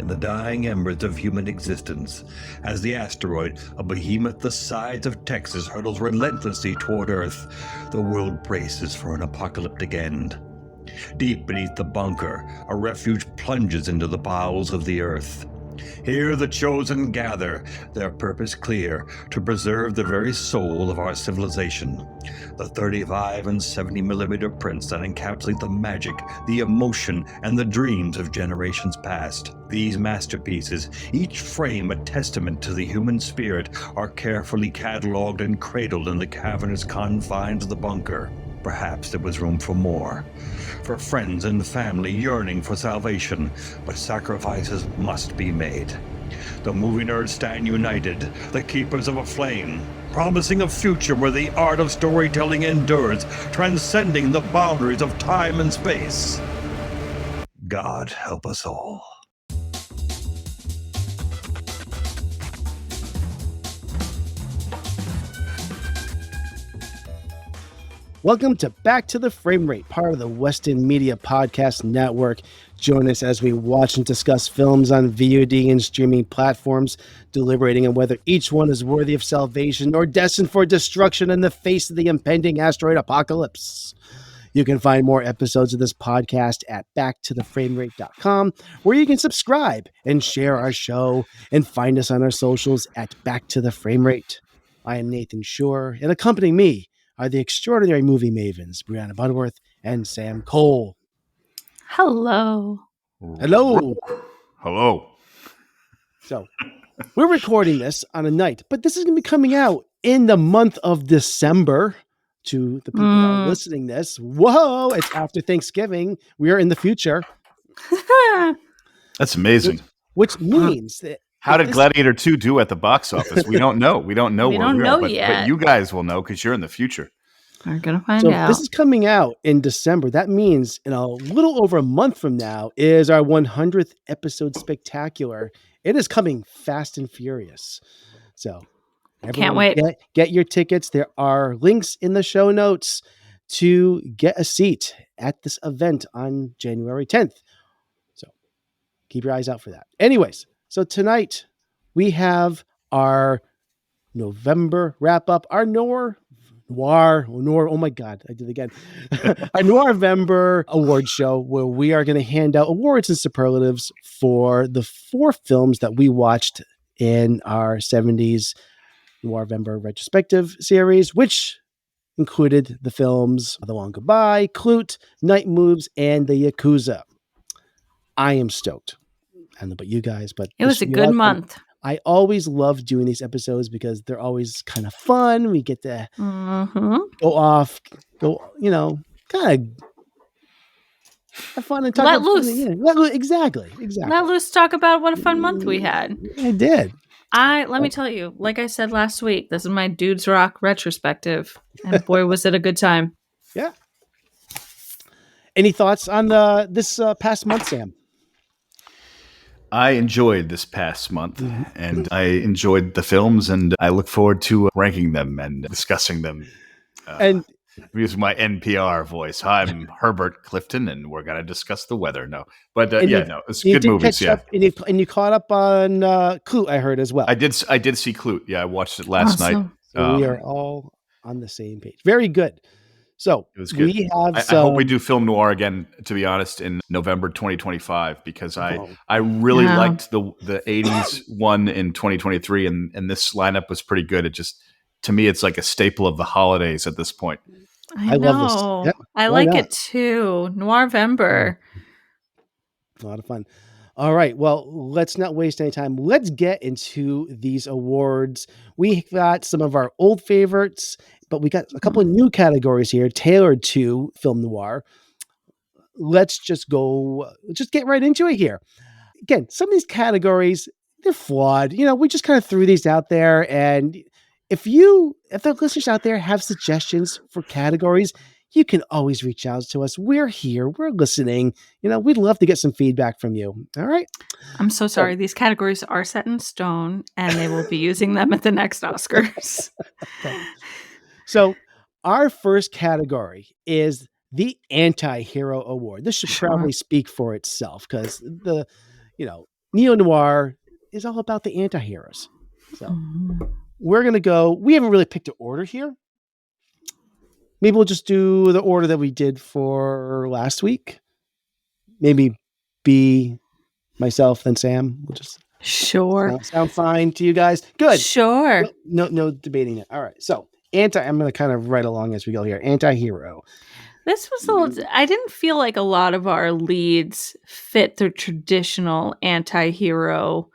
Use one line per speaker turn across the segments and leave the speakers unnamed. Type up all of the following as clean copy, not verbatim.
in the dying embers of human existence, as the asteroid, a behemoth the size of Texas, hurtles relentlessly toward Earth, the world braces for an apocalyptic end. Deep beneath the bunker, a refuge plunges into the bowels of the Earth. Here the chosen gather, their purpose clear, to preserve the very soul of our civilization. The 35 and 70mm prints that encapsulate the magic, the emotion, and the dreams of generations past. These masterpieces, each frame a testament to the human spirit, are carefully cataloged and cradled in the cavernous confines of the bunker. Perhaps there was room for more. For friends and family yearning for salvation, but sacrifices must be made. The movie nerds stand united, the keepers of a flame, promising a future where the art of storytelling endures, transcending the boundaries of time and space. God help us all.
Welcome to Back to the Framerate, part of the Weston Media Podcast Network. Join us as we watch and discuss films on VOD and streaming platforms, deliberating on whether each one is worthy of salvation or destined for destruction in the face of the impending asteroid apocalypse. You can find more episodes of this podcast at backtotheframerate.com, where you can subscribe and share our show, and find us on our socials at Back to the Framerate. I am Nathan Shore, and accompanying me are the extraordinary movie mavens, Brianna Butterworth and Sam Cole.
Hello.
Hello.
Hello.
So, we're recording this on a night, but this is going to be coming out in the month of December to the people that are listening this. Whoa, it's after Thanksgiving. We are in the future.
That's amazing.
Which means that
how did Gladiator 2 do at the box office? We don't know. We don't know
yet.
But you guys will know because you're in the future.
We're going to find out.
This is coming out in December. That means in a little over a month from now is our 100th episode spectacular. It is coming fast and furious. So
can't wait.
Get your tickets. There are links in the show notes to get a seat at this event on January 10th. So keep your eyes out for that. Anyways. So tonight we have our November wrap up, our noir, oh my God, I did it again. Our Noirvember award show where we are going to hand out awards and superlatives for the 4 films that we watched in our 70s Noirvember retrospective series, which included the films The Long Goodbye, Klute, Night Moves, and The Yakuza. I am stoked. I don't know about you guys, but
it was a good month.
I always love doing these episodes because they're always kind of fun. We get to go off, kind of have fun and talk.
Let loose.
Exactly.
Let loose. Talk about what a fun month we had.
I did.
Let me tell you, like I said last week, this is my Dudes Rock retrospective, and boy, was it a good time.
Yeah. Any thoughts on this past month, Sam?
I enjoyed this past month, and I enjoyed the films, and I look forward to ranking them and discussing them.
And
using my NPR voice, I'm Herbert Clifton, and we're going to discuss the weather. No, but it's good movies. Yeah,
and you caught up on Klute, I heard as well.
I did see Klute. Yeah, I watched it last night.
So we are all on the same page. Very good. So
it was good.
We have
I hope we do film noir again, to be honest, in November 2025, because I really liked the 80s one in 2023, and this lineup was pretty good. It just, to me, it's like a staple of the holidays at this point.
I love this. Yep. I like it too. Noirvember.
A lot of fun. All right. Well, let's not waste any time. Let's get into these awards. We got some of our old favorites, but we got a couple of new categories here tailored to film noir. Let's just get right into it here. Again, some of these categories, they're flawed. We just kind of threw these out there. And if the listeners out there have suggestions for categories, you can always reach out to us. We're here. We're listening. We'd love to get some feedback from you. All right.
I'm so sorry. These categories are set in stone, and they will be using them at the next Oscars.
So our first category is the Anti-Hero Award. This should probably speak for itself because neo-noir is all about the anti-heroes. So we're going to go, we haven't really picked an order here. Maybe we'll just do the order that we did for last week. Maybe B, myself, then Sam. We'll just
Sure.
sound fine to you guys. Good.
Sure.
No debating it. All right. So I'm going to kind of write along as we go here. Anti-hero.
This was I didn't feel like a lot of our leads fit the traditional anti-hero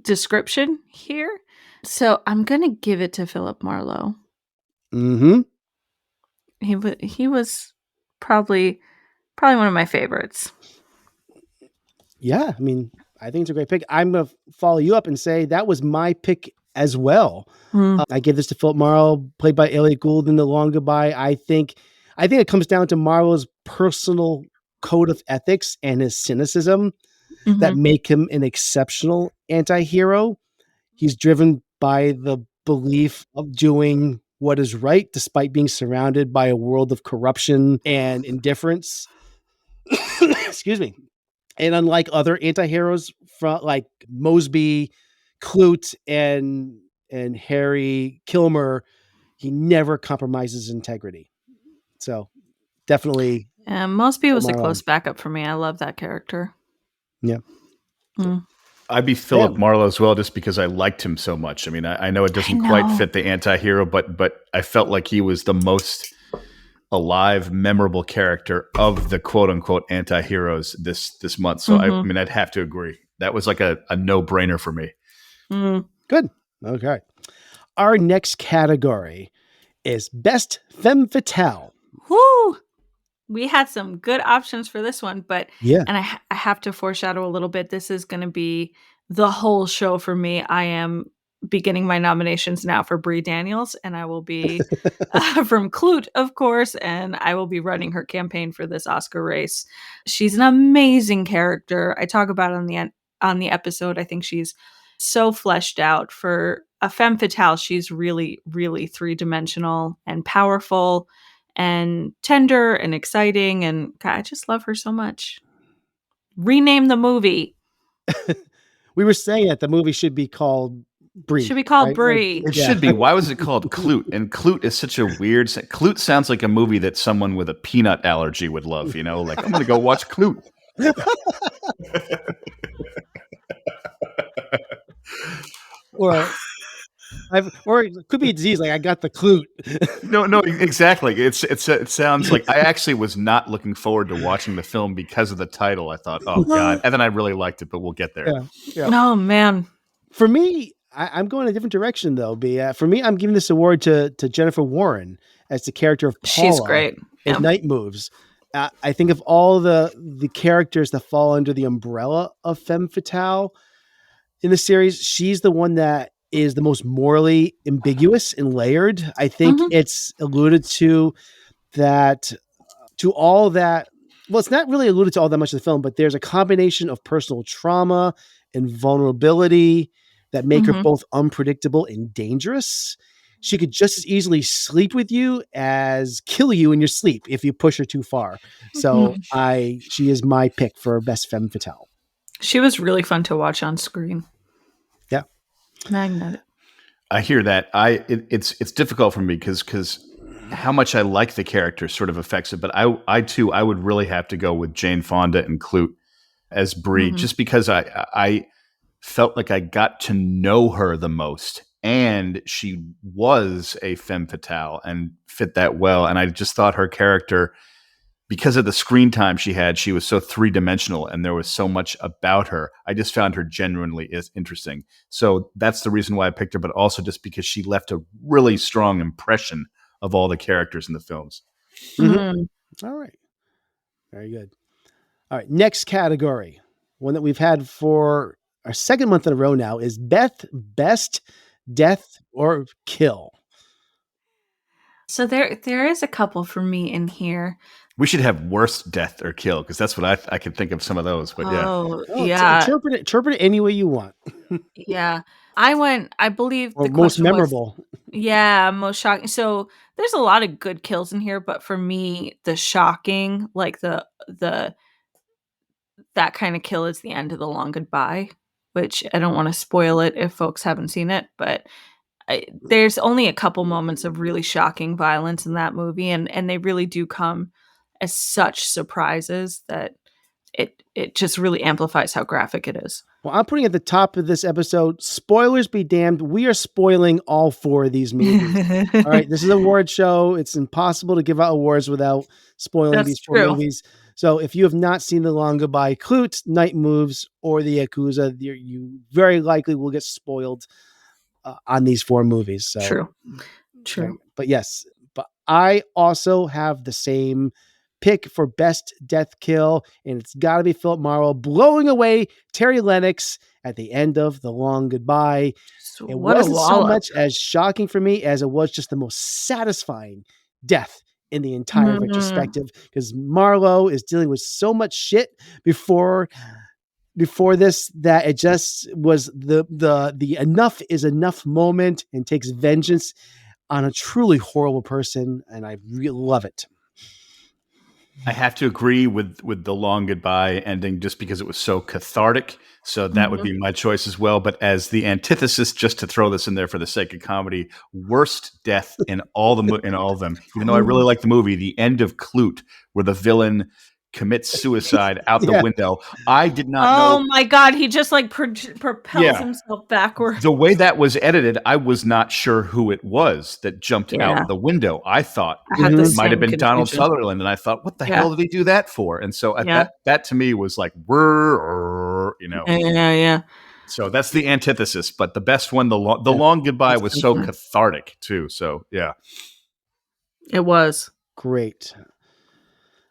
description here. So I'm going to give it to Philip Marlowe.
Mm-hmm.
He was probably one of my favorites.
Yeah, I mean, I think it's a great pick. I'm going to follow you up and say that was my pick as well. I give this to Philip Marlowe, played by Elliot Gould in The Long Goodbye. I think it comes down to Marlowe's personal code of ethics and his cynicism that make him an exceptional anti-hero. He's driven by the belief of doing what is right, despite being surrounded by a world of corruption and indifference. Excuse me. And unlike other anti-heroes from like Mosby, Klute, and Harry Kilmer, he never compromises integrity. So definitely.
Mosby was a close backup for me. I love that character.
Yeah.
I'd be Philip Marlowe as well, just because I liked him so much. I mean, I know it doesn't quite fit the anti-hero, but I felt like he was the most alive, memorable character of the quote-unquote anti-heroes this month. So I mean, I'd have to agree. That was like a no-brainer for me.
Good. Okay. Our next category is Best Femme Fatale.
Woo! We had some good options for this one, but
yeah,
and I have to foreshadow a little bit. This is going to be the whole show for me. I am beginning my nominations now for Brie Daniels, and I will be from Klute, of course, and I will be running her campaign for this Oscar race. She's an amazing character. I talk about it on the episode. I think she's so fleshed out. For a femme fatale, she's really, really three-dimensional and powerful and tender and exciting, and God, I just love her so much. Rename the movie.
We were saying that the movie should be called Brie.
Should be called Brie.
It should be. Why was it called Klute? And Klute is such a weird. Klute sounds like a movie that someone with a peanut allergy would love. You know, like I'm going to go watch Klute.
Or it could be a disease. Like I got the Klute.
No, exactly. It sounds like I actually was not looking forward to watching the film because of the title. I thought, oh God, and then I really liked it, but we'll get there.
Yeah.
Oh man.
For me, I'm going a different direction though. For me, I'm giving this award to Jennifer Warren as the character of Paula.
She's great.
In Night Moves. I think of all the characters that fall under the umbrella of femme fatale in the series, she's the one that is the most morally ambiguous and layered. I think it's alluded to all that. Well, it's not really alluded to all that much in the film, but there's a combination of personal trauma and vulnerability that make her both unpredictable and dangerous. She could just as easily sleep with you as kill you in your sleep if you push her too far. So she is my pick for best femme fatale.
She was really fun to watch on screen.
Yeah.
Magnetic.
I hear that. It's difficult for me because how much I like the character sort of affects it. But I too would really have to go with Jane Fonda and Klute as Brie, just because I felt like I got to know her the most, and she was a femme fatale and fit that well. And I just thought her character, because of the screen time she had, she was so three-dimensional and there was so much about her. I just found her genuinely interesting. So that's the reason why I picked her, but also just because she left a really strong impression of all the characters in the films.
All right. Very good. All right. Next category, one that we've had for our second month in a row now, is best death or kill.
So there is a couple for me in here.
We should have worst death or kill, because that's what I could think of some of those. But
yeah.
Interpret it any way you want.
Yeah. I believe
or the most memorable.
Most shocking. So there's a lot of good kills in here, but for me, the shocking, like the that kind of kill is the end of The Long Goodbye, which I don't want to spoil it if folks haven't seen it, but there's only a couple moments of really shocking violence in that movie, and they really do come as such surprises that it just really amplifies how graphic it is.
Well, I'm putting at the top of this episode, spoilers be damned. We are spoiling all 4 of these movies. All right. This is an award show. It's impossible to give out awards without spoiling
That's
these 4
true.
movies. So if you have not seen The Long Goodbye, Klute, Night Moves, or The Yakuza, you very likely will get spoiled on these 4 movies. So
True.
Okay. But yes, but I also have the same pick for best death kill, and it's got to be Philip Marlowe blowing away Terry Lennox at the end of The Long Goodbye. It wasn't so much as shocking for me as it was just the most satisfying death in the entire retrospective, because Marlowe is dealing with so much shit before this that it just was the enough is enough moment, and takes vengeance on a truly horrible person, and I really love it.
I have to agree with The Long Goodbye ending just because it was so cathartic. So that would be my choice as well. But as the antithesis, just to throw this in there for the sake of comedy, worst death in all of them. Even though I really like the movie, the end of Klute, where the villain commits suicide out the window. I did not know.
Oh my God. He just like propels himself backwards.
The way that was edited, I was not sure who it was that jumped out the window. I thought it might have been Donald Sutherland. And I thought, what the hell did he do that for? And so that to me was like, you know.
Yeah.
So that's the antithesis. But the best one, the Long Goodbye, was so cathartic too. So yeah.
It was.
Great.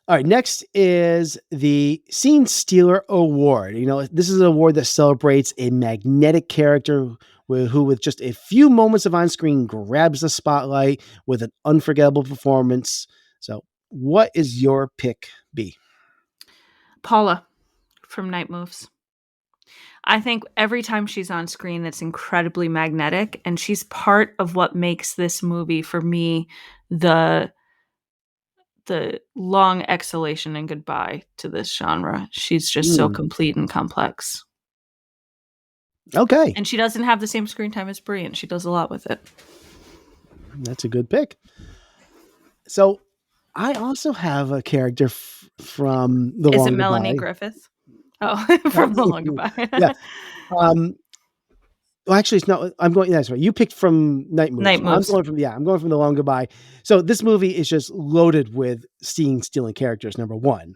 All right, next is the Scene Stealer Award. You know, this is an award that celebrates a magnetic character who, with just a few moments of on-screen, grabs the spotlight with an unforgettable performance. So, what is your pick, B?
Paula from Night Moves. I think every time she's on screen, it's incredibly magnetic, and she's part of what makes this movie, for me, the long exhalation and goodbye to this genre. She's just so complete and complex.
Okay.
And she doesn't have the same screen time as Brie, and she does a lot with it.
That's a good pick. So I also have a character from The Long Goodbye.
Is it Melanie Griffith? Oh, from The Long Goodbye.
Yeah. Well, actually, it's not. I'm going. That's right. You picked from Night Moves. I'm going from The Long Goodbye. So this movie is just loaded with scene-stealing characters. Number one.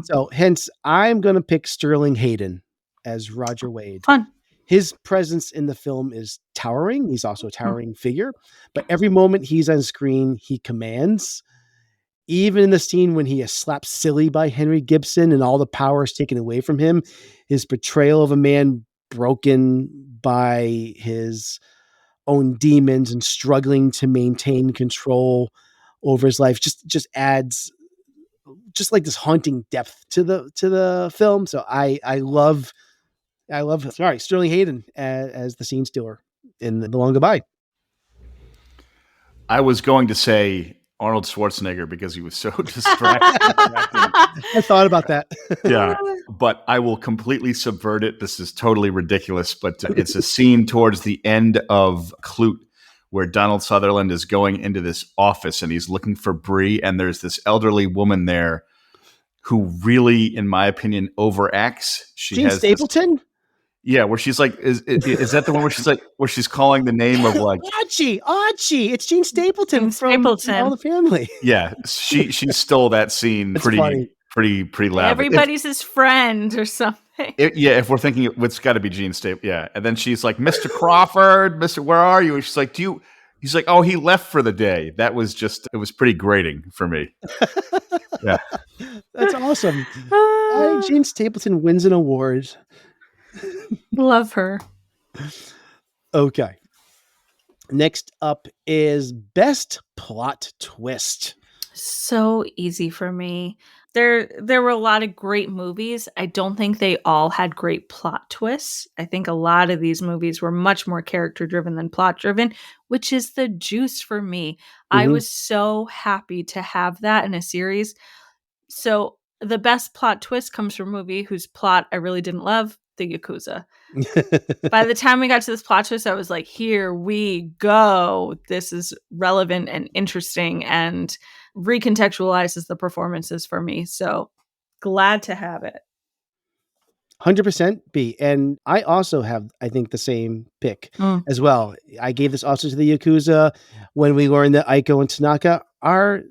So hence, I'm going to pick Sterling Hayden as Roger Wade.
Fun.
His presence in the film is towering. He's also a towering figure. But every moment he's on screen, he commands. Even in the scene when he is slapped silly by Henry Gibson and all the power is taken away from him, his portrayal of a man broken by his own demons and struggling to maintain control over his life just adds just like this haunting depth to the film. So I love Sterling Hayden as the scene stealer in The Long Goodbye.
I was going to say Arnold Schwarzenegger because he was so distracting.
I thought about that.
Yeah, but I will completely subvert it. This is totally ridiculous, but it's a scene towards the end of Klute where Donald Sutherland is going into this office and he's looking for Brie, and there's this elderly woman there who really, in my opinion, overacts.
Jean Stapleton?
Yeah, where she's like, is that the one where she's like, where she's calling the name of like
Archie? It's Jean Stapleton from All the Family.
Yeah, she stole that scene pretty loud.
Everybody's his friend or something.
If we're thinking it's got to be Jean Stapleton, yeah. And then she's like, Mr. Crawford, Mr. Where are you? And she's like, He's like, oh, he left for the day. That was it was pretty grating for me. Yeah,
that's awesome. Jean Stapleton wins an award.
Love her.
Okay. Next up is best plot twist.
So easy for me. There were a lot of great movies. I don't think they all had great plot twists. I think a lot of these movies were much more character driven than plot driven, which is the juice for me. I was so happy to have that in a series. So the best plot twist comes from a movie whose plot I really didn't love, the Yakuza. By the time we got to this plot twist, I was like, here we go. This is relevant and interesting and recontextualizes the performances for me. So glad to have it.
100% B. And I also have, I think, the same pick as well. I gave this also to the Yakuza when we learned that Aiko and Tanaka are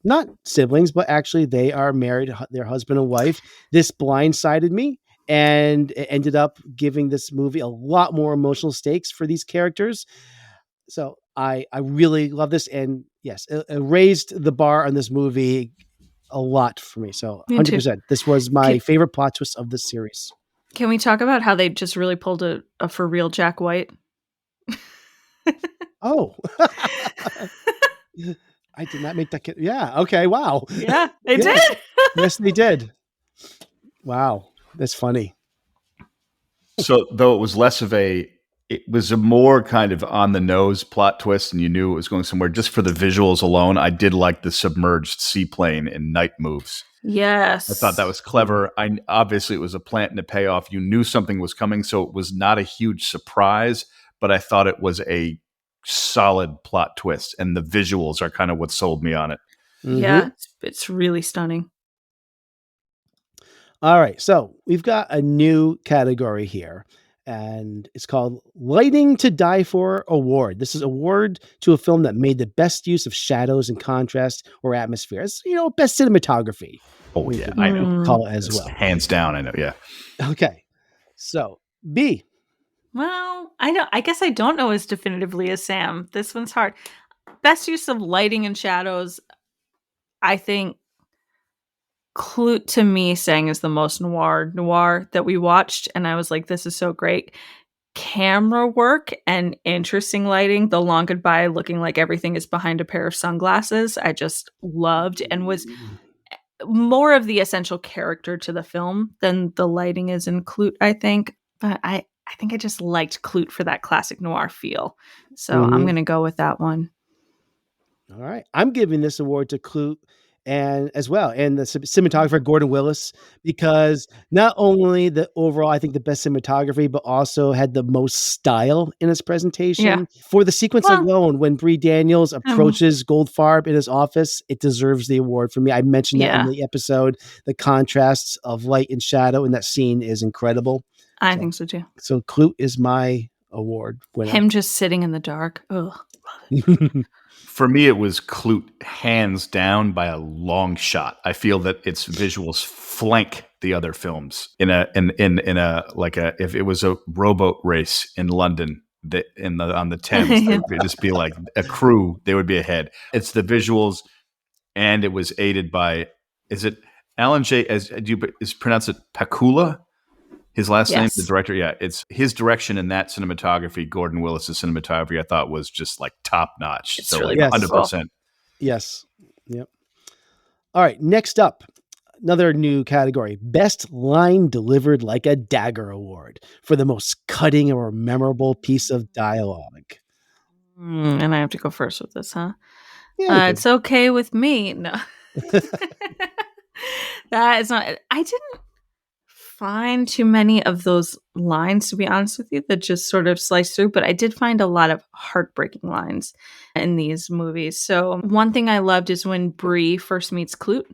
not siblings, but actually they are married, their husband and wife. This blindsided me, and it ended up giving this movie a lot more emotional stakes for these characters. So I really love this. And yes, it raised the bar on this movie a lot for me. So 100%. This was my favorite plot twist of this series.
Can we talk about how they just really pulled a for real Jack White?
Oh. I did not make that. Yeah. Okay. Wow.
Yeah, they did.
Yes, they did. Wow. That's funny.
So though it was a more kind of on the nose plot twist, and you knew it was going somewhere just for the visuals alone. I did like the submerged seaplane in Night Moves.
Yes.
I thought that was clever. Obviously it was a plant and a payoff. You knew something was coming, so it was not a huge surprise, but I thought it was a solid plot twist, and the visuals are kind of what sold me on it.
Yeah, it's really stunning.
All right, so we've got a new category here, and it's called Lighting to Die For Award. This is award to a film that made the best use of shadows and contrast or atmosphere. It's, best cinematography.
Oh, yeah, I know.
Call it as well.
Hands down, I know, yeah.
Okay, so B.
Well, I guess I don't know as definitively as Sam. This one's hard. Best use of lighting and shadows, I think Klute to me sang is the most noir that we watched, and I was like, this is so great. Camera work and interesting lighting, the long goodbye looking like everything is behind a pair of sunglasses, I just loved, and was more of the essential character to the film than the lighting is in Klute, I think. But I think I just liked Klute for that classic noir feel. So I'm going to go with that one.
All right. I'm giving this award to Klute and as well, and the cinematographer Gordon Willis, because not only the overall, I think the best cinematography, but also had the most style in its presentation.
Yeah.
For the sequence alone, when Bree Daniels approaches Goldfarb in his office, it deserves the award for me. I mentioned that in the episode. The contrasts of light and shadow in that scene is incredible.
I think so too.
So Klute is my award winner.
Him just sitting in the dark. Ugh.
For me, it was Klute hands down by a long shot. I feel that its visuals flank the other films in a if it was a rowboat race in London on the Thames, it would just be like a crew. They would be ahead. It's the visuals, and it was aided by. Is it Alan J? Is pronounce it Pakula? His last name, the director, it's his direction in that cinematography. Gordon Willis's cinematography, I thought, was just like top notch.
It's
so
really
100%.
Yes. Yep. All right. Next up, another new category: Best Line Delivered Like a Dagger Award for the most cutting or memorable piece of dialogue.
And I have to go first with this, huh?
Yeah,
it's okay with me. No, that is not. I didn't find too many of those lines, to be honest with you, that just sort of slice through, but I did find a lot of heartbreaking lines in these movies. So one thing I loved is when Bree first meets Klute,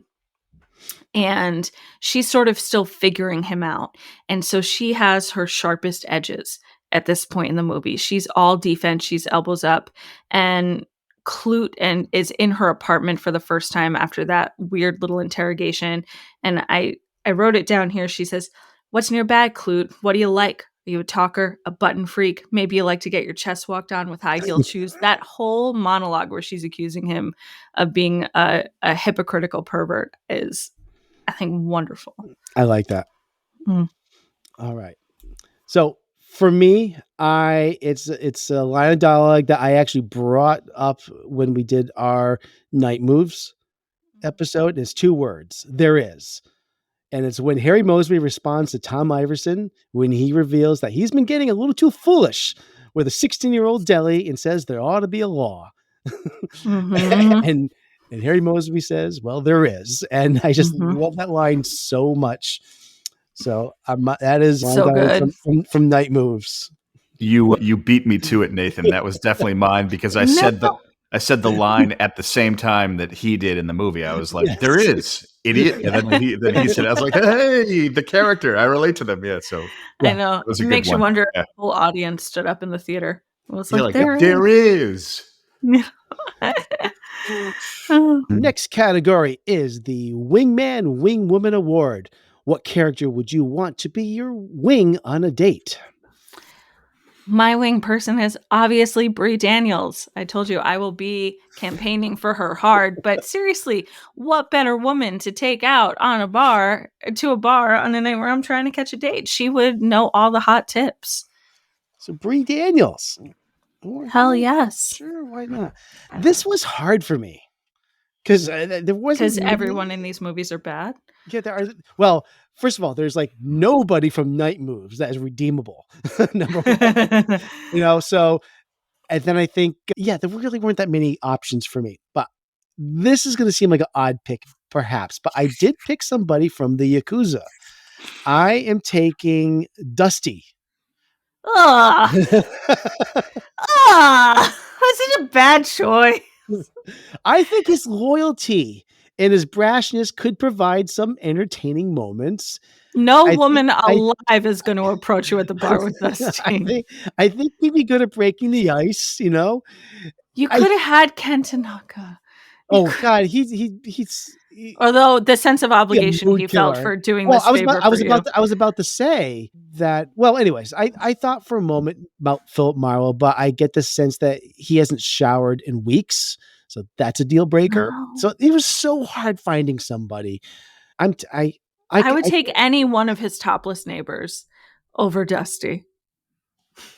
and she's sort of still figuring him out, and so she has her sharpest edges at this point in the movie. She's all defense, she's elbows up, and Klute is in her apartment for the first time after that weird little interrogation, and I wrote it down here. She says, "What's in your bag, Klute? What do you like? Are you a talker, a button freak? Maybe you like to get your chest walked on with high-heeled shoes?" That whole monologue where she's accusing him of being a hypocritical pervert is, I think, wonderful.
I like that. All right. So for me, it's a line of dialogue that I actually brought up when we did our Night Moves episode. It's 2 words. There is. And it's when Harry Mosby responds to Tom Iverson when he reveals that he's been getting a little too foolish with a 16-year-old deli and says there ought to be a law. And And Harry Mosby says, well, there is. And I just
Mhm.
love that line so much. So that is
So good.
from Night Moves.
You beat me to it, Nathan. That was definitely mine because I said the line at the same time that he did in the movie. I was like,
Yes.
"There is, idiot," and then he said, "I was like, hey, the character. I relate to them." Yeah, so
Yeah.
I know.
it was a
It
good
makes you
one.
wonder
Yeah.
if the whole audience stood up in the theater. It was
You're
like,
like, there is.
Next category is the Wingman Wingwoman Award. What character would you want to be your wing on a date?
My wing person is obviously Brie Daniels. I told you I will be campaigning for her hard, but seriously, what better woman to take out on a bar on a night where I'm trying to catch a date? She would know all the hot tips.
So Brie Daniels.
Hell yes.
Sure, why not? This was hard for me because there wasn't
Because everyone in these movies are bad.
Yeah, there are. Well, first of all, there's like nobody from Night Moves that is redeemable. Number one, so, and then I think, there really weren't that many options for me, but this is going to seem like an odd pick, perhaps, but I did pick somebody from the Yakuza. I am taking Dusty.
That's such a bad choice.
I think his loyalty and his brashness could provide some entertaining moments.
No woman alive is going to approach you at the bar with Dusty.
I think he'd be good at breaking the ice,
You could have had Ken Tanaka.
God, he's
although the sense of obligation he felt for doing this favor
I was about to say that. Well, anyways, I thought for a moment about Philip Marlowe, but I get the sense that he hasn't showered in weeks, so that's a deal breaker.
No.
So it was so hard finding somebody. I
would take any one of his topless neighbors over Dusty.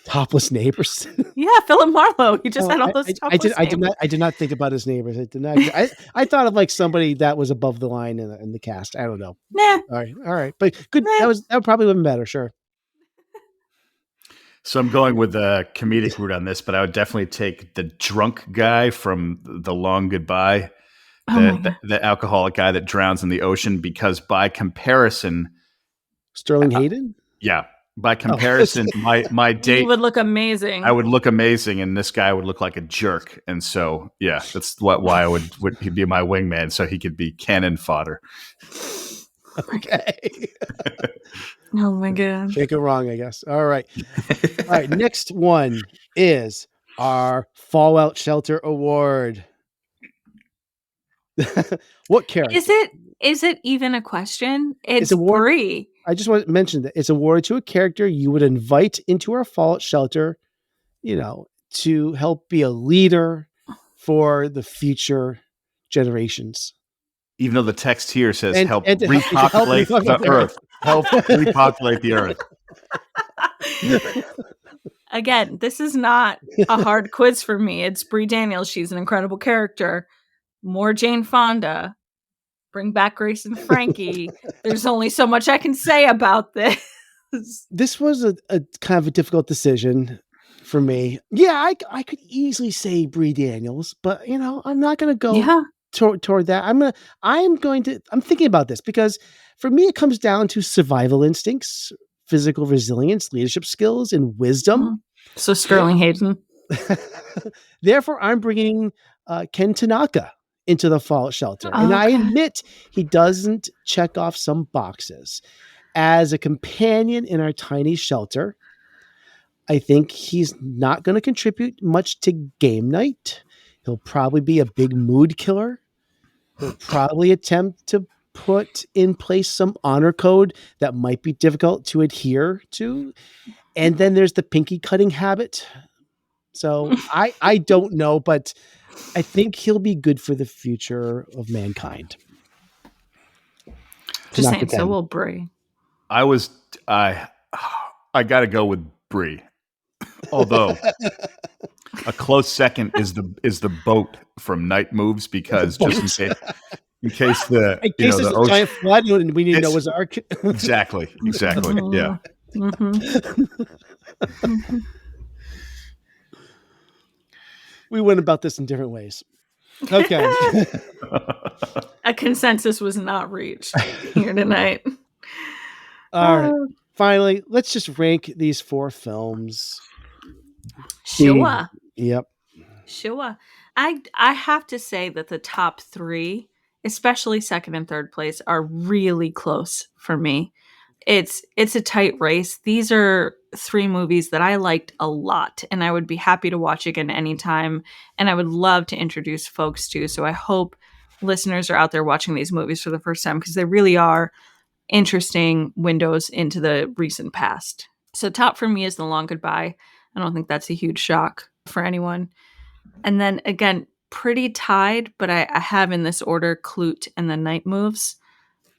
Topless neighbors.
Yeah, Philip Marlowe. He just had all those topless neighbors.
I did not think about his neighbors. I thought of like somebody that was above the line in the cast. I don't know.
Nah.
All right. But good. Nah. That probably would have been better. Sure.
So I'm going with the comedic route on this, but I would definitely take the drunk guy from The Long Goodbye, the alcoholic guy that drowns in the ocean, because by comparison,
Sterling Hayden.
Yeah. By comparison, my date
would look amazing.
I would look amazing, and this guy would look like a jerk. And so, yeah, that's why I would he'd be my wingman, so he could be cannon fodder.
Okay.
Oh my god.
Can't go wrong, I guess. All right. All right. Next one is our Fallout Shelter Award. What character?
Is it even a question? It's Brie.
I just want to mention that it's awarded to a character you would invite into our Fallout Shelter, to help be a leader for the future generations.
Even though the text here says help repopulate the earth. Help repopulate the earth.
Again, this is not a hard quiz for me. It's Brie Daniels. She's an incredible character. More Jane Fonda. Bring back Grace and Frankie. There's only so much I can say about this.
This was a kind of a difficult decision for me. Yeah, I could easily say Brie Daniels, but I'm not going to go toward that. I'm thinking about this because for me, it comes down to survival instincts, physical resilience, leadership skills, and wisdom.
So Sterling Hayden.
Therefore, I'm bringing Ken Tanaka into the Fallout Shelter. And I admit he doesn't check off some boxes. As a companion in our tiny shelter, I think he's not going to contribute much to game night. He'll probably be a big mood killer. He'll probably attempt to put in place some honor code that might be difficult to adhere to. And then there's the pinky cutting habit. So I don't know, but I think he'll be good for the future of mankind.
Just saying, so will Brie.
I got to go with Brie. Although a close second is the boat from Night Moves, because just in case there's
a giant flood and we need Noah's Ark.
Exactly. Yeah.
We went about this in different ways. Okay.
A consensus was not reached here tonight.
All right. Finally, let's just rank these 4 films.
Sure.
Yep.
Sure. I have to say that the top 3, especially second and third place, are really close for me. It's a tight race. These are 3 movies that I liked a lot, and I would be happy to watch again anytime, and I would love to introduce folks to. So I hope listeners are out there watching these movies for the first time, because they really are interesting windows into the recent past. So top for me is The Long Goodbye. I don't think that's a huge shock for anyone. And then again, pretty tied, but I have in this order Klute and then Night Moves.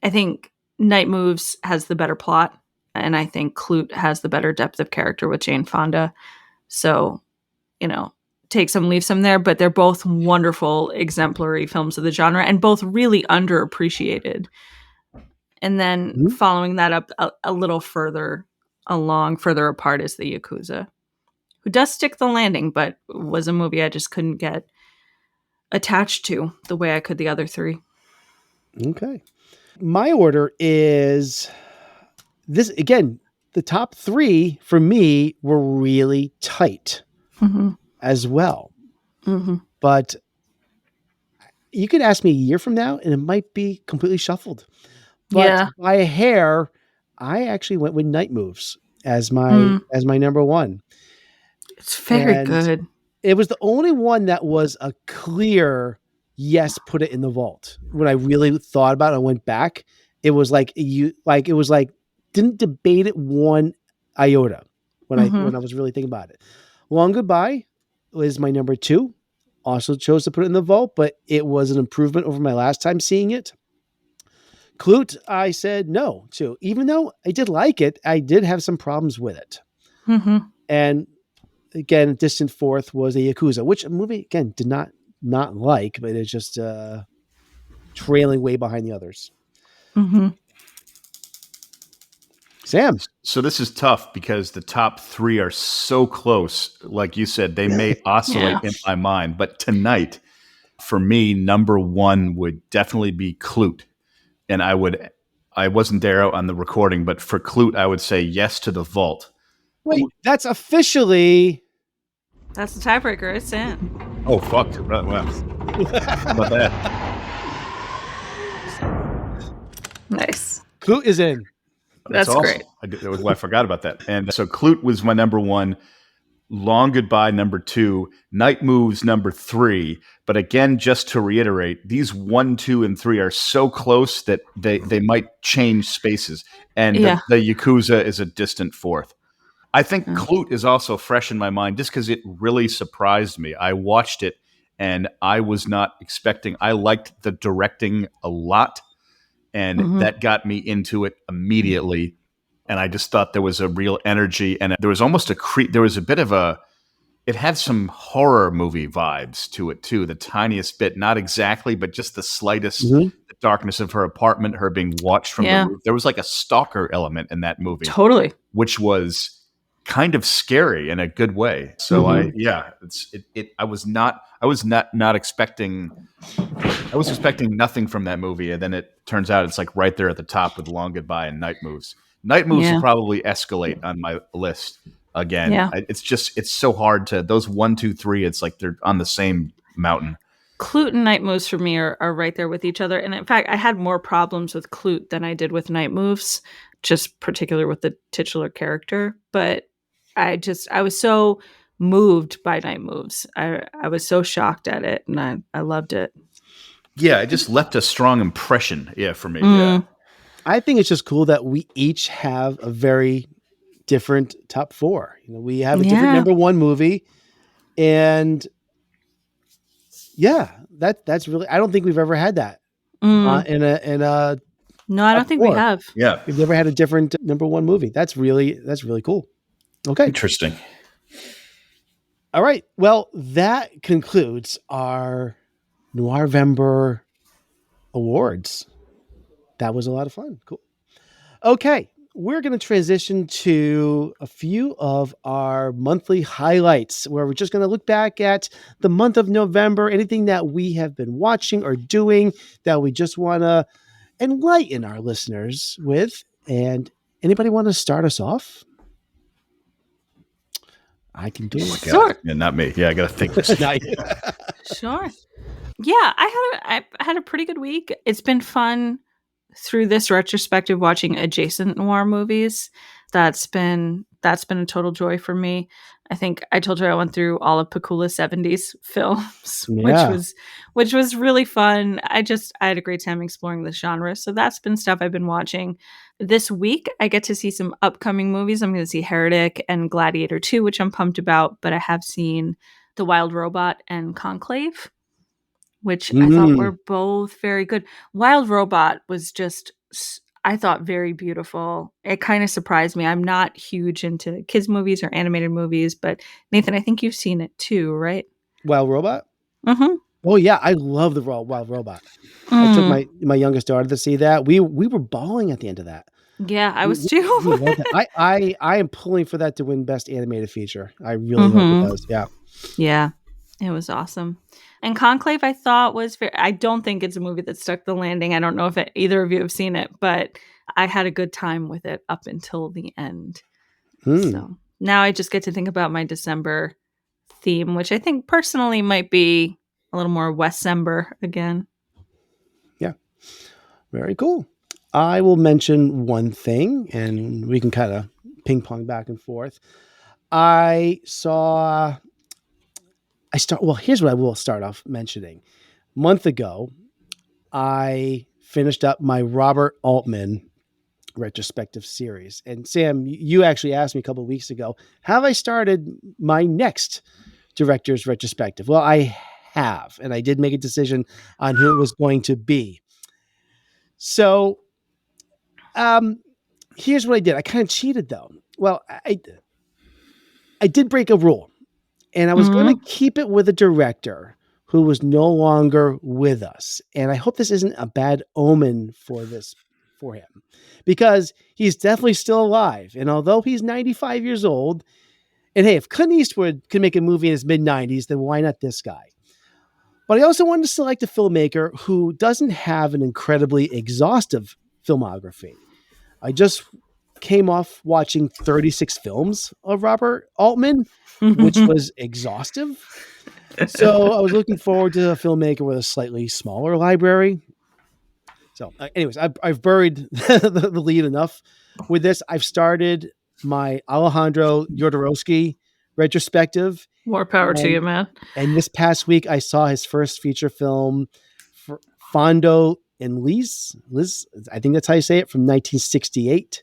I think Night Moves has the better plot, and I think Klute has the better depth of character with Jane Fonda. So, take some, leave some there, but they're both wonderful, exemplary films of the genre and both really underappreciated. And then following that up a little further apart is the Yakuza, who does stick the landing, but was a movie I just couldn't get attached to the way I could the other 3.
Okay. My order is this again. The top 3 for me were really tight as well. But you could ask me a year from now and it might be completely shuffled. But by a hair, I actually went with Night Moves as my number 1.
It's very good.
It was the only one that was a clear yes, put it in the vault. When I really thought about it and went back, it was like didn't debate it one iota when I was really thinking about it. Long Goodbye was my number 2. Also chose to put it in the vault, but it was an improvement over my last time seeing it. Klute, I said no to. Even though I did like it, I did have some problems with it. And again, distant fourth was a Yakuza, which a movie, again, did not like, but it's just trailing way behind the others. Sam.
So this is tough because the top 3 are so close. Like you said, they may oscillate in my mind. But tonight, for me, number 1 would definitely be Klute. And I wasn't there on the recording, but for Klute, I would say yes to the vault.
Wait, that's officially...
That's the tiebreaker, it's Sam.
Oh, fuck. Wow. How about that?
Nice.
Klute is in.
That's
awesome.
Great.
I forgot about that. And so Klute was my number 1. Long Goodbye, number 2. Night Moves, number 3. But again, just to reiterate, these 1, 2, and 3 are so close that they might change spaces. And the Yakuza is a distant 4th. I think Klute is also fresh in my mind just because it really surprised me. I watched it and I was not expecting. I liked the directing a lot, and that got me into it immediately. And I just thought there was a real energy, and there was almost there was a bit of it had some horror movie vibes to it too. The tiniest bit, not exactly, but just the slightest, the darkness of her apartment, her being watched from the roof. There was like a stalker element in that movie.
Totally.
Which was kind of scary in a good way. So I was not expecting, I was expecting nothing from that movie. And then it turns out it's like right there at the top with Long Goodbye and Night Moves. Night Moves will probably escalate on my list again.
Yeah.
It's so hard to, those 1, 2, 3, it's like they're on the same mountain.
Klute and Night Moves for me are right there with each other. And in fact, I had more problems with Klute than I did with Night Moves, just particular with the titular character. But I was so moved by Night Moves. I was so shocked at it, and I loved it.
Yeah, it just left a strong impression. Yeah, for me. Yeah.
I think it's just cool that we each have a very different top 4. We have a different number 1 movie, and that's really. I don't think we've ever had that in a.
No, I don't think we have.
Yeah,
we've never had a different number 1 movie. That's really cool. Okay.
Interesting.
All right. Well, that concludes our Noirvember awards. That was a lot of fun. Cool. Okay. we're going to transition to a few of our monthly highlights where we're just going to look back at the month of November, anything that we have been watching or doing that we just want to enlighten our listeners with. And anybody want to start us off? I can do it.
Sure.
Yeah, not me. Yeah, I got to think.
Sure. Yeah, I had a pretty good week. It's been fun through this retrospective watching adjacent noir movies. That's been a total joy for me. I think I told you I went through all of Pakula's 70s films, which was really fun. I had a great time exploring the genre. So that's been stuff I've been watching. This week I get to see some upcoming movies. I'm going to see Heretic and Gladiator 2, which I'm pumped about, but I have seen The Wild Robot and Conclave, which I thought were both very good. Wild Robot was just, I thought, very beautiful. It kind of surprised me. I'm not huge into kids movies or animated movies, but Nathan, I think you've seen it too, right?
Wild Robot?
Mm-hmm.
Oh yeah, I love the Wild Robot. I took my youngest daughter to see that. We were bawling at the end of that.
Yeah, I was too.
We loved that. I am pulling for that to win Best Animated Feature. I really hope it does. Yeah.
Yeah, it was awesome. And Conclave, I thought was I don't think it's a movie that stuck the landing. I don't know if either of you have seen it, but I had a good time with it up until the end. So now I just get to think about my December theme, which I think personally might be a little more Wes-sember again. Yeah.
Very cool. I will mention one thing, and we can kind of ping pong back and forth. Here's what I will start off mentioning. A month ago, I finished up my Robert Altman retrospective series. And Sam, you actually asked me a couple of weeks ago, have I started my next director's retrospective? Well, I have, and I did make a decision on who it was going to be. So, here's what I did. I kind of cheated though. Well, I did break a rule, and I was going to keep it with a director who was no longer with us. And I hope this isn't a bad omen for him, because he's definitely still alive. And although he's 95 years old, and hey, if Clint Eastwood could make a movie in his mid-90s, then why not this guy? But I also wanted to select a filmmaker who doesn't have an incredibly exhaustive filmography. I just came off watching 36 films of Robert Altman, which was exhaustive. So I was looking forward to a filmmaker with a slightly smaller library. So anyways, I've buried the lead enough with this. I've started my Alejandro Jodorowsky retrospective.
More power to you, man.
And this past week, I saw his first feature film, Fondo and Liz, I think that's how you say it, from 1968.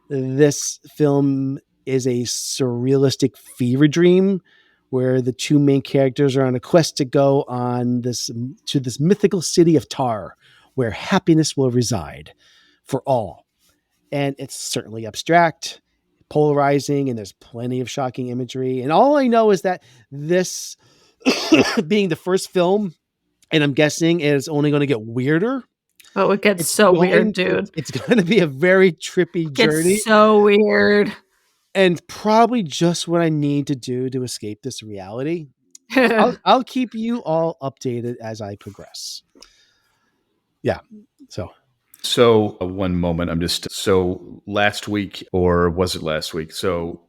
This film is a surrealistic fever dream where the two main characters are on a quest to go to this mythical city of Tar, where happiness will reside for all. And it's certainly abstract, polarizing, and there's plenty of shocking imagery. And all I know is that this being the first film, and I'm guessing it's only going to get weirder.
Oh, it gets so weird, dude.
It's going to be a very trippy journey.
It's so weird.
And probably just what I need to do to escape this reality. I'll keep you all updated as I progress. Yeah.
So one moment, last week, or was it last week? So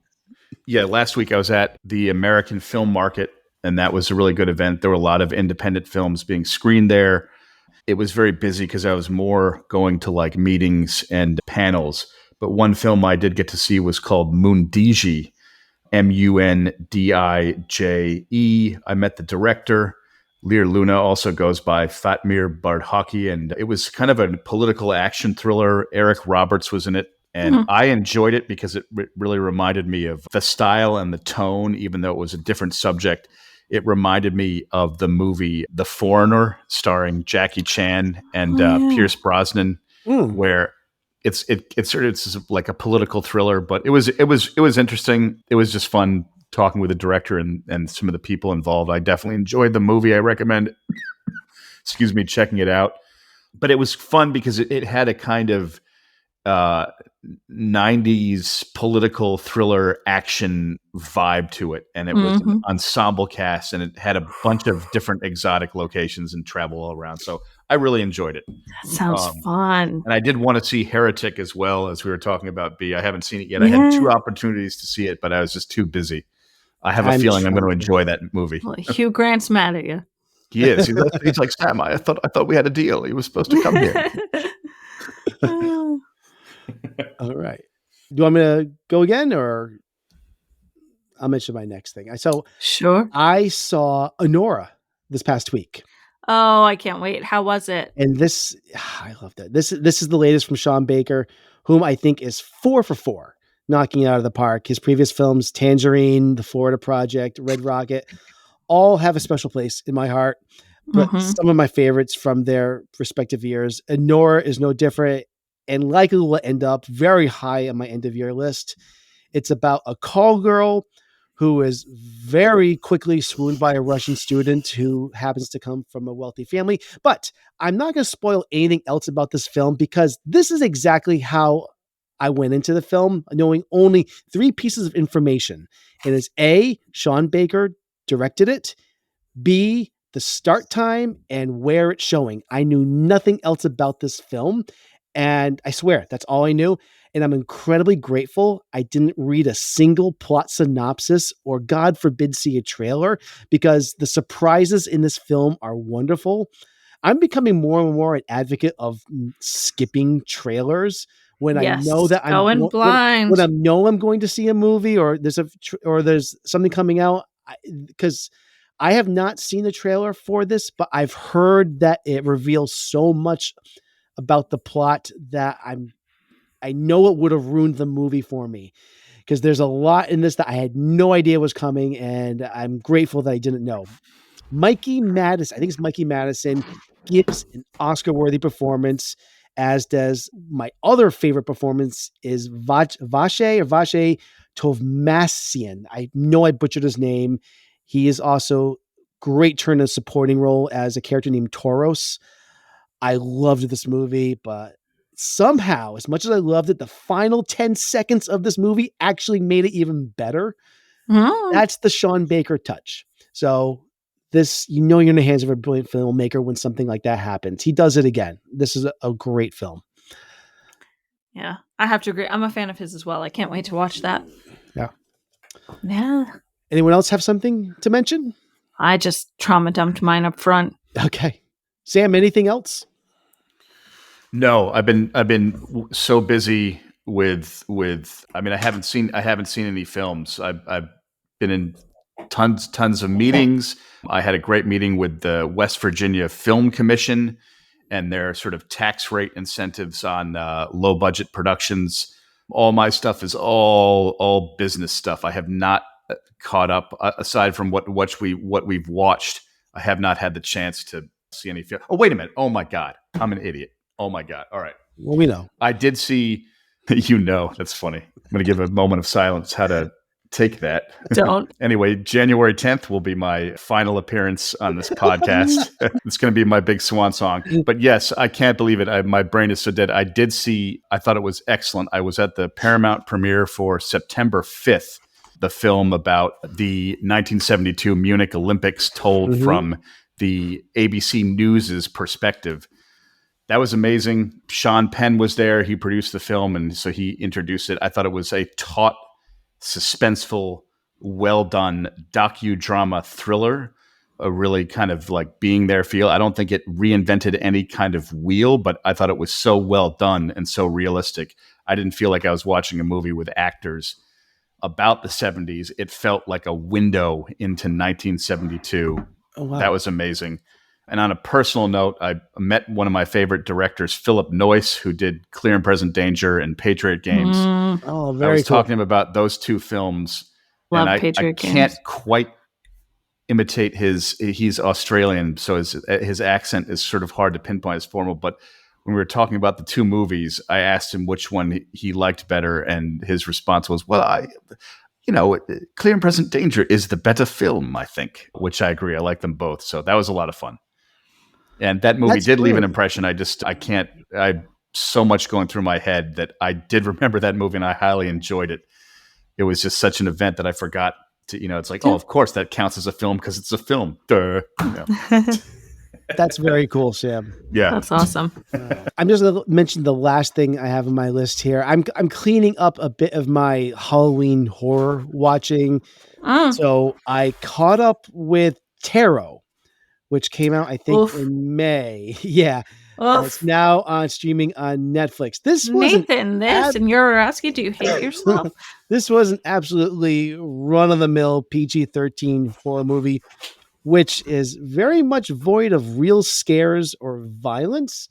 yeah, last week I was at the American Film Market, and that was a really good event. There were a lot of independent films being screened there. It was very busy because I was more going to like meetings and panels. But one film I did get to see was called Mundije, Mundije. I met the director. Lear Luna also goes by Fatmir Bardhaki, and it was kind of a political action thriller. Eric Roberts was in it, and I enjoyed it because it really reminded me of the style and the tone, even though it was a different subject. It reminded me of the movie The Foreigner, starring Jackie Chan and Pierce Brosnan, where it's like a political thriller, but it was interesting. It was just fun talking with the director and some of the people involved. I definitely enjoyed the movie. I recommend, checking it out. But it was fun because it had a kind of 90s political thriller action vibe to it. And it was an ensemble cast, and it had a bunch of different exotic locations and travel all around. So I really enjoyed it.
That sounds fun.
And I did want to see Heretic as well, as we were talking about B. I haven't seen it yet. I had 2 opportunities to see it, but I was just too busy. I have a feeling I'm going to enjoy that movie.
Well, Hugh Grant's mad at you.
He is. He's like, Sam, I thought we had a deal. He was supposed to come here.
All right. Do you want me to go again, or I'll mention my next thing?
Sure.
I saw Honora this past week.
Oh, I can't wait. How was it?
And this, I love that. This is the latest from Sean Baker, whom I think is 4 for 4, knocking it out of the park. His previous films, Tangerine, The Florida Project, Red Rocket, all have a special place in my heart. But some of my favorites from their respective years, Honora is no different, and likely will end up very high on my end of year list. It's about a call girl who is very quickly swooned by a Russian student who happens to come from a wealthy family. But I'm not going to spoil anything else about this film, because this is exactly how I went into the film, knowing only 3 pieces of information. It is A, Sean Baker directed it, B, the start time, and where it's showing. I knew nothing else about this film, and I swear that's all I knew. And I'm incredibly grateful I didn't read a single plot synopsis, or God forbid see a trailer, because the surprises in this film are wonderful. I'm becoming more and more an advocate of skipping trailers when I know that I'm
blind.
When I know I'm going to see a movie, or there's something coming out, because I have not seen the trailer for this, but I've heard that it reveals so much about the plot that I know it would have ruined the movie for me, because there's a lot in this that I had no idea was coming, and I'm grateful that I didn't know. Mikey Madison, I think it's Mikey Madison, gives an Oscar-worthy performance, as does my other favorite performance is Vache Tovmassian. I know I butchered his name. He is also great turn in a supporting role as a character named Toros. I loved this movie, but somehow, as much as I loved it, the final 10 seconds of this movie actually made it even better. That's the Sean Baker touch. So this, you're in the hands of a brilliant filmmaker when something like that happens. He does it again. This is a great film.
Yeah, I have to agree. I'm a fan of his as well. I can't wait to watch that.
Yeah. Anyone else have something to mention?
I just trauma dumped mine up front.
Okay. Sam, anything else?
No, I've been so busy with I mean, I haven't seen any films. I've been in tons of meetings. I had a great meeting with the West Virginia Film Commission and their sort of tax rate incentives on low budget productions. All my stuff is all business stuff. I have not caught up, aside from what we've watched. I have not had the chance to see any film. Oh, wait a minute. Oh my God. I'm an idiot. Oh my God. All right.
Well, we know.
I did see, that's funny. I'm going to give a moment of silence how to take that.
Don't.
Anyway, January 10th will be my final appearance on this podcast. It's going to be my big swan song. But yes, I can't believe it. My brain is so dead. I thought it was excellent. I was at the Paramount premiere for September 5th, the film about the 1972 Munich Olympics told from the ABC News's perspective. That was amazing. Sean Penn was there. He produced the film, and so he introduced it. I thought it was a taut, suspenseful, well-done docudrama thriller, a really kind of like being there feel. I don't think it reinvented any kind of wheel, but I thought it was so well done and so realistic. I didn't feel like I was watching a movie with actors about the 70s. It felt like a window into 1972. Oh, wow. That was amazing. And on a personal note, I met one of my favorite directors, Philip Noyce, who did Clear and Present Danger and Patriot Games.
Oh, very cool.
I was talking about those 2 films.
Love
and
Patriot Games.
I can't quite imitate he's Australian, so his accent is sort of hard to pinpoint as formal. But when we were talking about the 2 movies, I asked him which one he liked better. And his response was, well, Clear and Present Danger is the better film, I think, which I agree. I like them both. So that was a lot of fun. And that movie did leave an impression. I so much going through my head that I did remember that movie and I highly enjoyed it. It was just such an event that I forgot to, it's like, oh, of course that counts as a film because it's a film. Duh.
That's very cool, Sam.
Yeah.
That's awesome.
I'm just going to mention the last thing I have on my list here. I'm cleaning up a bit of my Halloween horror watching. So I caught up with Tarot, which came out, I think, in May. Yeah. It's now on streaming on Netflix. This
Nathan, and you're asking, do you hate yourself?
This was an absolutely run-of-the-mill PG-13 horror movie, which is very much void of real scares or violence.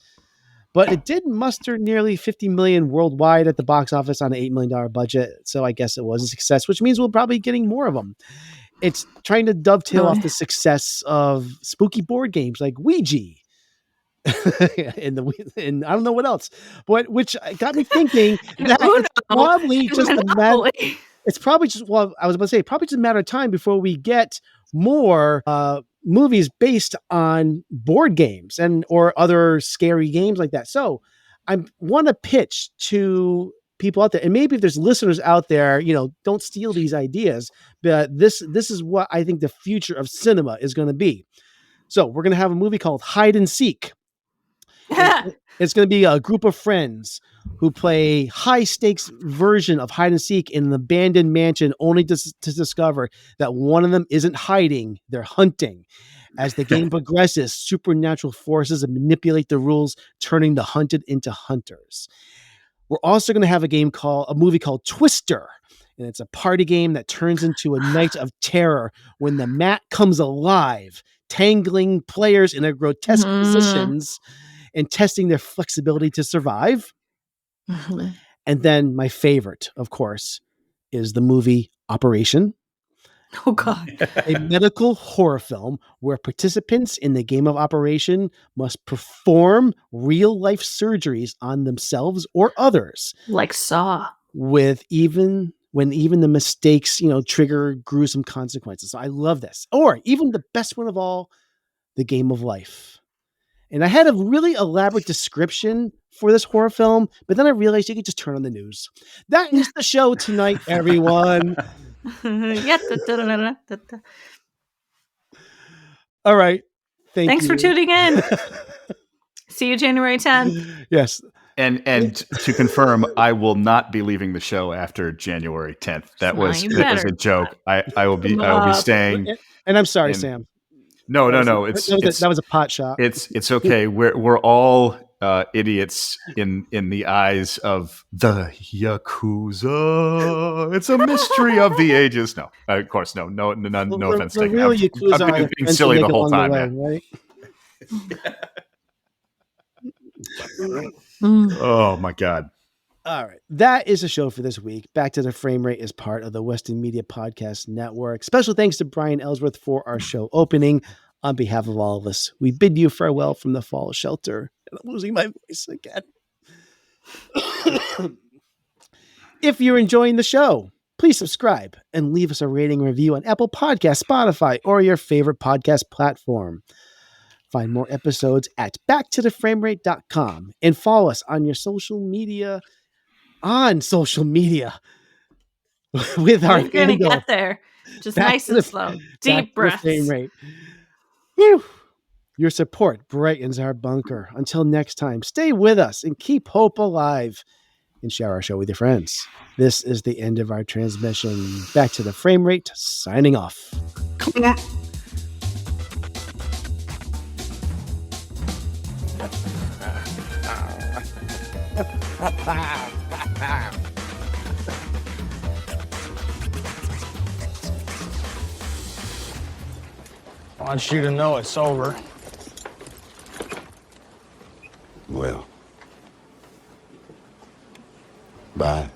But it did muster nearly $50 million worldwide at the box office on an $8 million budget. So I guess it was a success, which means we'll probably be getting more of them. It's trying to dovetail off the success of spooky board games like Ouija. and I don't know what else, but which got me thinking that it's probably just a matter. It's probably just I was about to say probably just a matter of time before we get more movies based on board games or other scary games like that. So I want to pitch to people out there, and maybe if there's listeners out there, don't steal these ideas. But this is what I think the future of cinema is going to be. So we're going to have a movie called Hide and Seek. It's going to be a group of friends who play high stakes version of hide and seek in an abandoned mansion, only to discover that one of them isn't hiding, they're hunting. As the game progresses, supernatural forces manipulate the rules, turning the hunted into hunters. We're also going to have a movie called Twister, and it's a party game that turns into a night of terror when the mat comes alive, tangling players in their grotesque positions and testing their flexibility to survive. And then my favorite, of course, is the movie Operation.
Oh, God.
A medical horror film where participants in the game of Operation must perform real-life surgeries on themselves or others.
Like Saw.
When even the mistakes, trigger gruesome consequences. So I love this. Or even the best one of all, The Game of Life. And I had a really elaborate description for this horror film, but then I realized you could just turn on the news. That is the show tonight, everyone. All right.
Thanks for tuning in. See you January 10th.
Yes.
And to confirm, I will not be leaving the show after January 10th. That was a joke. I will be staying.
And I'm sorry, Sam.
No.
That was a pot shot.
It's okay. We're all idiots in the eyes of the Yakuza. It's a mystery of the ages. No, of course, no offense.
The real Yakuza
I'm being silly the whole time, man.
Right?
Oh my God.
All right. That is the show for this week. Back to the Frame Rate is part of the Western Media Podcast Network. Special thanks to Brian Ellsworth for our show opening. On behalf of all of us, we bid you farewell from the fall shelter. And I'm losing my voice again. If you're enjoying the show, please subscribe and leave us a rating and review on Apple Podcasts, Spotify, or your favorite podcast platform. Find more episodes at backtotheframerate.com and follow us on your social media. With our
We're going to get there. Just nice and slow. Deep breaths.
Whew. Your support brightens our bunker. Until next time, stay with us and keep hope alive and share our show with your friends. This is the end of our transmission. Back to the Frame Rate, signing off.
I want you to know it's over.
Well, bye.